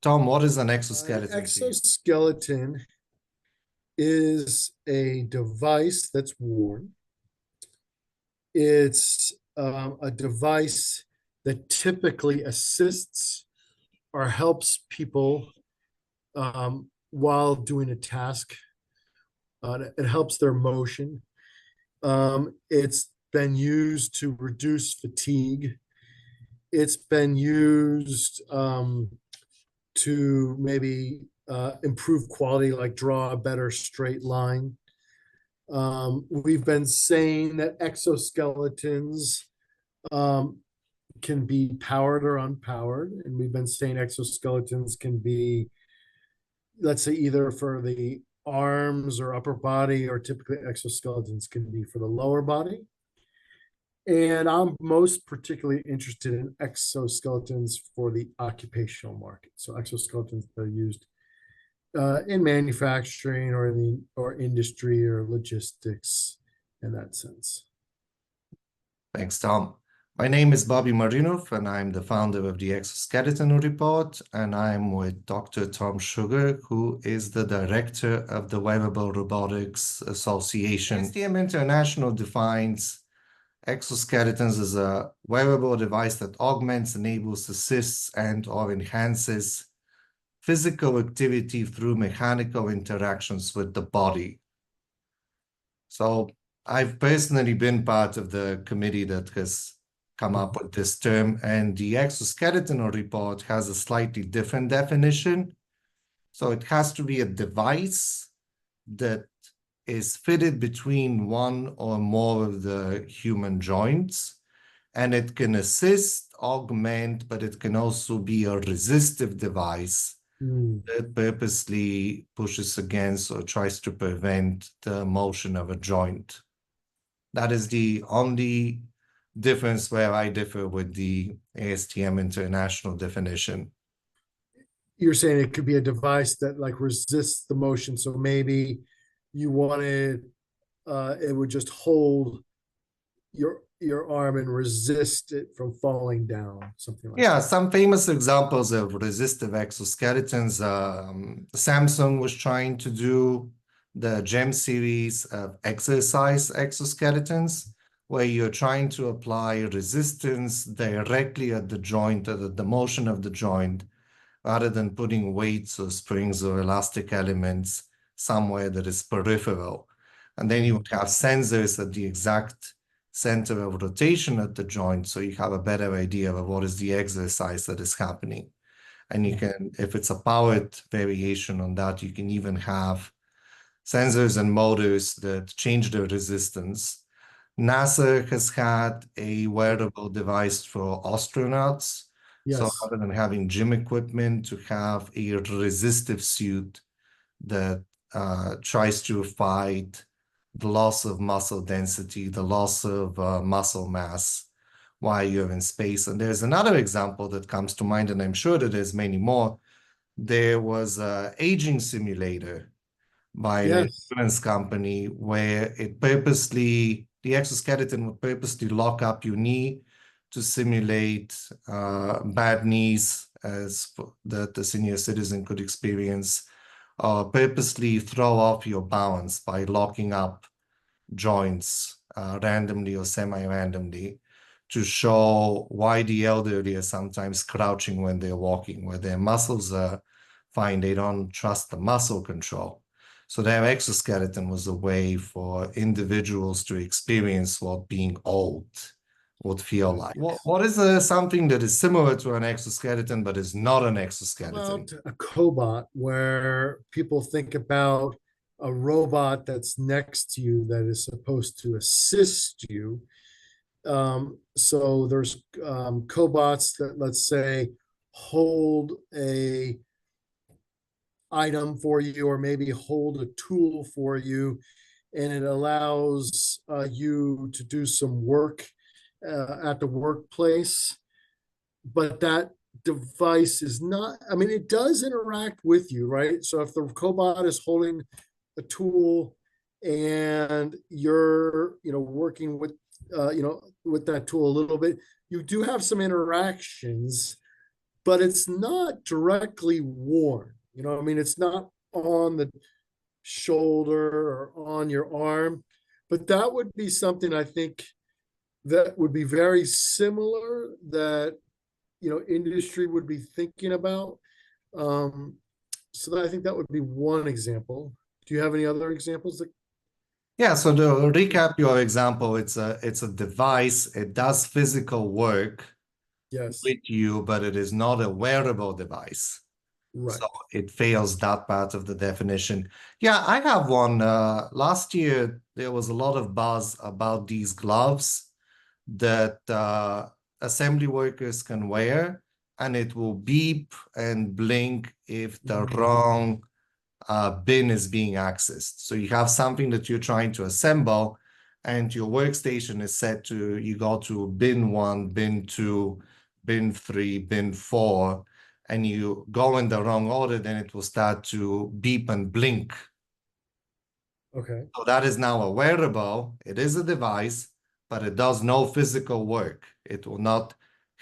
Tom, what is an An exoskeleton to you? exoskeleton is a device that's worn. It's a device that typically assists or helps people while doing a task. It helps their motion. It's been used to reduce fatigue. It's been used to maybe improve quality, like draw a better straight line. We've been saying that exoskeletons um, can be powered or unpowered, and we've been saying exoskeletons can be, let's say, either for the arms or upper body, or typically exoskeletons can be for the lower body. And I'm most particularly interested in exoskeletons for the occupational market. So exoskeletons that are used in manufacturing or in the or industry or logistics in that sense. Thanks, Tom. My name is Bobby Marinov, and I'm the founder of the Exoskeleton Report, and I'm with Dr. Tom Sugar, who is the director of the Wearable Robotics Association. ASTM International defines exoskeletons as a wearable device that augments, enables, assists, and or enhances physical activity through mechanical interactions with the body. So I've personally been part of the committee that has come up with this term, and the exoskeleton report has a slightly different definition. So it has to be a device that is fitted between one or more of the human joints, and it can assist, augment, but it can also be a resistive device that purposely pushes against or tries to prevent the motion of a joint. That is the only difference where I differ with the ASTM International definition. You're saying it could be a device that like resists the motion. So maybe you wanted it would just hold your arm and resist it from falling down, something like Yeah, that. some famous examples of resistive exoskeletons. Samsung was trying to do the GEM series of exercise exoskeletons, where you're trying to apply resistance directly at the joint, at the motion of the joint, rather than putting weights or springs or elastic elements somewhere that is peripheral. And then you would have sensors at the exact center of rotation at the joint, so you have a better idea of what is the exercise that is happening. And you can, if it's a powered variation on that, you can even have sensors and motors that change the resistance. NASA has had a wearable device for astronauts. So Yes. rather than having gym equipment, to have a resistive suit that tries to fight the loss of muscle density, the loss of muscle mass while you're in space. And there's another example that comes to mind, and I'm sure that there's many more. There was an aging simulator by an Yes. insurance company where the exoskeleton would purposely lock up your knee to simulate bad knees that the senior citizen could experience, purposely throw off your balance by locking up joints randomly or semi-randomly to show why the elderly are sometimes crouching when they're walking, where their muscles are fine, they don't trust the muscle control. So their exoskeleton was a way for individuals to experience what being old would feel like. What is something that is similar to an exoskeleton but is not an exoskeleton? About a cobot, where people think about a robot that's next to you that is supposed to assist you. So there's cobots that, let's say, hold a item for you, or maybe hold a tool for you, and it allows you to do some work at the workplace. But that device is not, I mean, it does interact with you, right? So if the cobot is holding a tool and you're, working with that tool a little bit, you do have some interactions, but it's not directly worn. You know, I mean, it's not on the shoulder or on your arm, but that would be something I think that would be very similar that, you know, industry would be thinking about. Um, so I think that would be one example. Do you have any other examples that? Yeah, so to recap your example, it's a device. It does physical work Yes, with you, but it is not a wearable device. So right. it fails that part of the definition. Yeah, I have one. Last year, there was a lot of buzz about these gloves that assembly workers can wear, and it will beep and blink if the wrong bin is being accessed. So you have something that you're trying to assemble, and your workstation is set to, you go to bin 1, bin 2, bin 3, bin 4, and you go in the wrong order, then it will start to beep and blink. Okay, So that is now a wearable. It is a device, but it does no physical work. It will not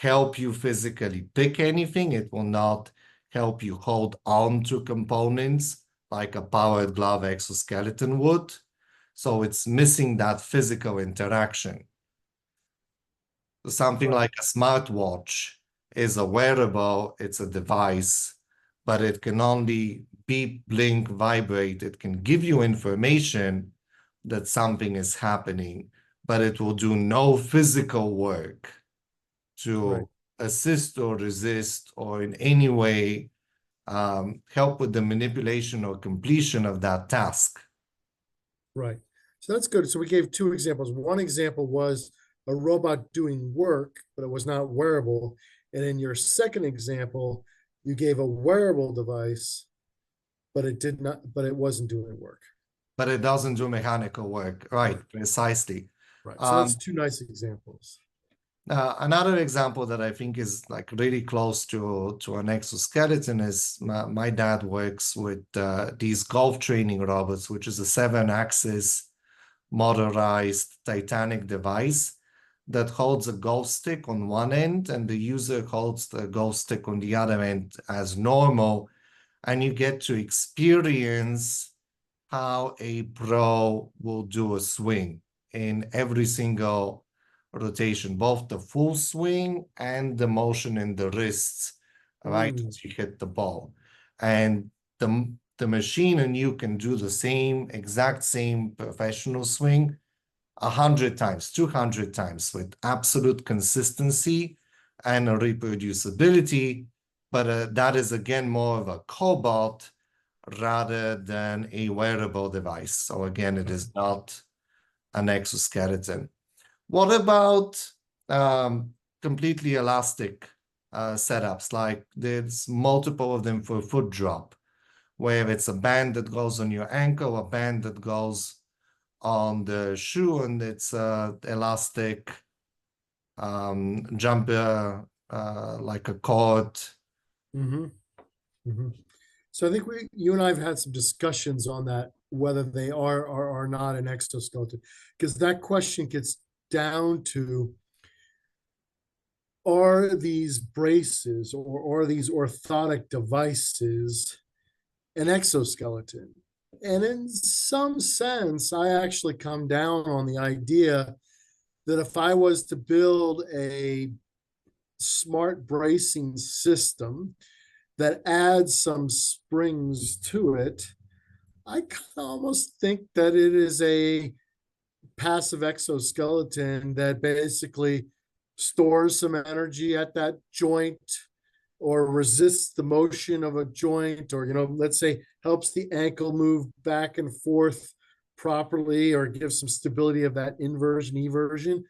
help you physically pick anything. It will not help you hold on to components like a powered glove exoskeleton would. So it's missing that physical interaction. Something right, like a smartwatch is a wearable, it's a device, but it can only beep, blink, vibrate. It can give you information that something is happening, but it will do no physical work right, to assist or resist or in any way help with the manipulation or completion of that task. right. So that's good. So we gave two examples. One example was a robot doing work, but it was not wearable. And in your second example, you gave a wearable device, but it did not, but it wasn't doing work. But it doesn't do mechanical work. Right, Right, precisely. right. So that's Um, two nice examples. Another example that I think is like really close to an exoskeleton is my dad works with these golf training robots, which is a 7-axis motorized Titanic device that holds a golf stick on one end and the user holds the golf stick on the other end as normal. And you get to experience how a pro will do a swing in every single rotation, both the full swing and the motion in the wrists, right, Mm, as you hit the ball. And the machine and you can do the same, exact same professional swing 100 times, 200 times with absolute consistency and a reproducibility. But that is again more of a cobot rather than a wearable device. So again, it is not an exoskeleton. What about completely elastic setups? Like there's multiple of them for foot drop, where it's a band that goes on your ankle, a band that goes on the shoe, and it's elastic jumper like a cord. hmm hmm So I think you and I have had some discussions on that, whether they are or are not an exoskeleton, because that question gets down to, are these braces or are these orthotic devices an exoskeleton? And in some sense, I actually come down on the idea that if I was to build a smart bracing system that adds some springs to it, I kind of almost think that it is a passive exoskeleton that basically stores some energy at that joint or resists the motion of a joint, or, you know, let's say helps the ankle move back and forth properly or gives some stability of that inversion, eversion.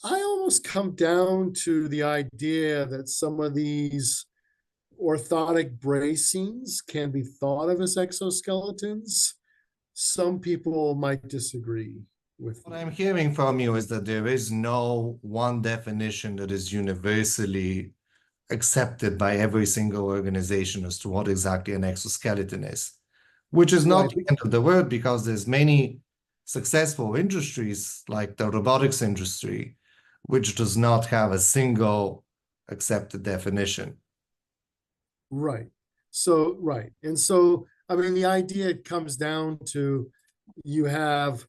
I almost come down to the idea that some of these orthotic bracings can be thought of as exoskeletons. Some people might disagree with What I'm me. hearing from you is that there is no one definition that is universally accepted by every single organization as to what exactly an exoskeleton is, which is not Right. the end of the world because there's many successful industries like the robotics industry, which does not have a single accepted definition. Right. So, right. And so, I mean, the idea comes down to you have,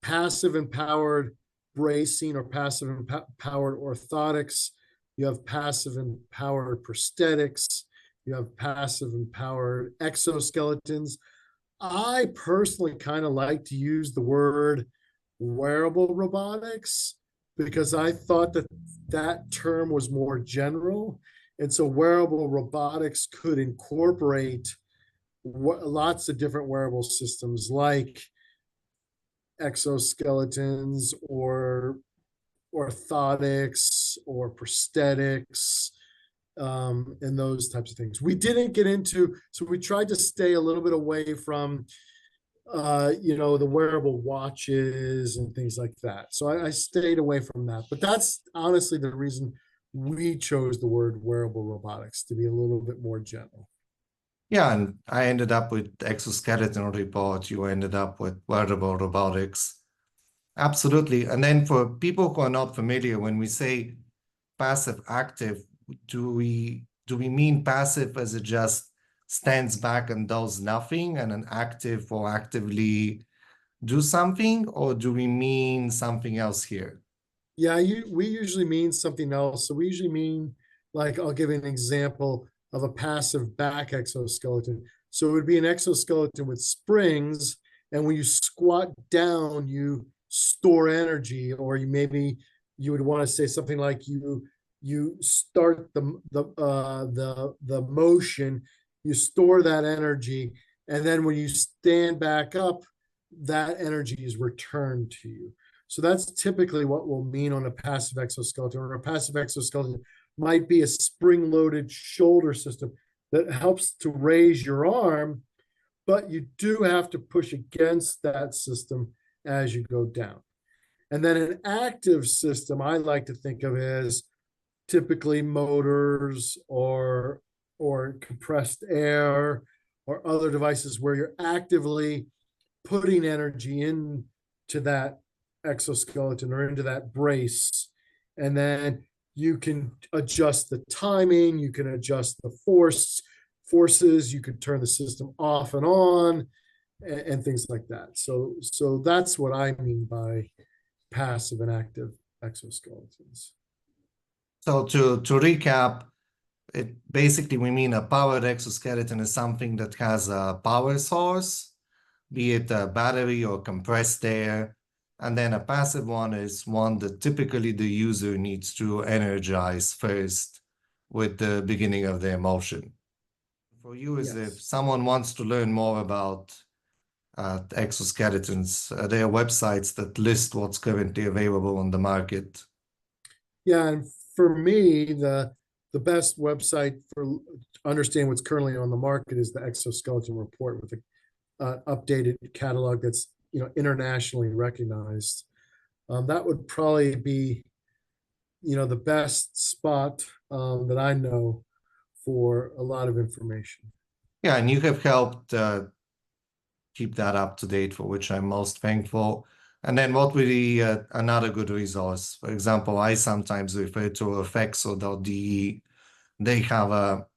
passive empowered bracing or passive empowered orthotics. You have passive empowered prosthetics. You have passive empowered exoskeletons. I personally kind of like to use the word wearable robotics because I thought that that term was more general. And so wearable robotics could incorporate lots of different wearable systems like exoskeletons or orthotics or prosthetics, and those types of things. We didn't get into, so we tried to stay a little bit away from the wearable watches and things like that. So I stayed away from that. But that's honestly the reason we chose the word wearable robotics, to be a little bit more general. Yeah, and I ended up with Exoskeleton Report. You ended up with Wearable Robotics. Absolutely. And then for people who are not familiar, when we say passive active, do we mean passive as it just stands back and does nothing, and an active will actively do something, or do we mean something else here? Yeah, we usually mean something else. So we usually mean, like, I'll give you an example of a passive back exoskeleton. So it would be an exoskeleton with springs, and when you squat down, you store energy, or you would want to say something like you start the motion, you store that energy, and then when you stand back up, that energy is returned to you. So that's typically what we'll mean on a passive exoskeleton. Or a passive exoskeleton might be a spring-loaded shoulder system that helps to raise your arm, but you do have to push against that system as you go down. And then an active system I like to think of as typically motors or compressed air or other devices where you're actively putting energy into that exoskeleton or into that brace. And then you can adjust the timing, you can adjust the forces, you can turn the system off and on, and things like that. So that's what I mean by passive and active exoskeletons. So to recap, it basically we mean a powered exoskeleton is something that has a power source, be it a battery or compressed air. And then a passive one is one that typically the user needs to energize first with the beginning of their motion. For you, is if Yes. someone wants to learn more about exoskeletons, there are websites that list what's currently available on the market. Yeah, and for me, the best website for understanding what's currently on the market is the Exoskeleton Report with an updated catalog that's internationally recognized. That would probably be the best spot that I know for a lot of information. Yeah, and you have helped keep that up to date, for which I'm most thankful. And then what would be another good resource? For example, I sometimes refer to effexo.de. They have a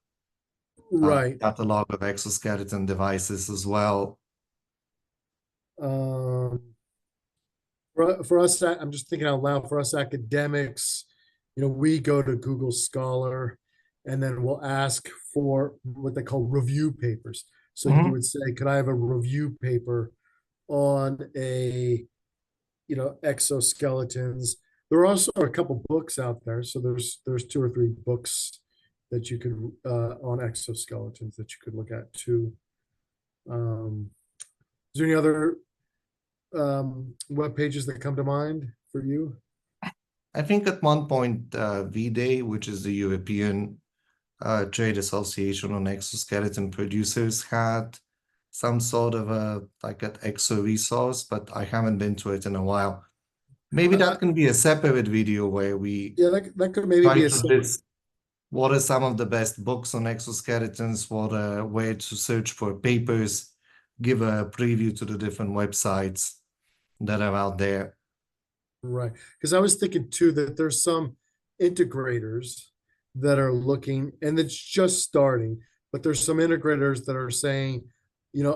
Right. catalog of exoskeleton devices as well. Um, for us, I'm just thinking out loud. For us academics, we go to Google Scholar, and then we'll ask for what they call review papers. So you Mhm. would say, could I have a review paper on exoskeletons? There are also a couple books out there. So there's two or three books that you could on exoskeletons that you could look at too. Is there any other web pages that come to mind for you? I think at one point, V-Day, which is the European Trade Association on Exoskeleton Producers, had some sort of like an exo resource, but I haven't been to it in a while. Maybe that can be a separate video where we Yeah, that could maybe try be a to list what are some of the best books on exoskeletons, where to search for papers, give a preview to the different websites that are out there. right. Because I was thinking too that there's some integrators that are looking, and it's just starting, but there's some integrators that are saying,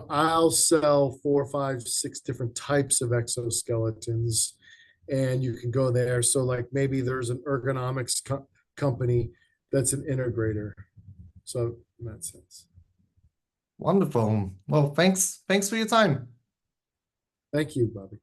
I'll sell 4, 5, 6 different types of exoskeletons, and you can go there. So like maybe there's an ergonomics company that's an integrator. So in that sense. Wonderful. Well, thanks for your time. Thank you, Bobby.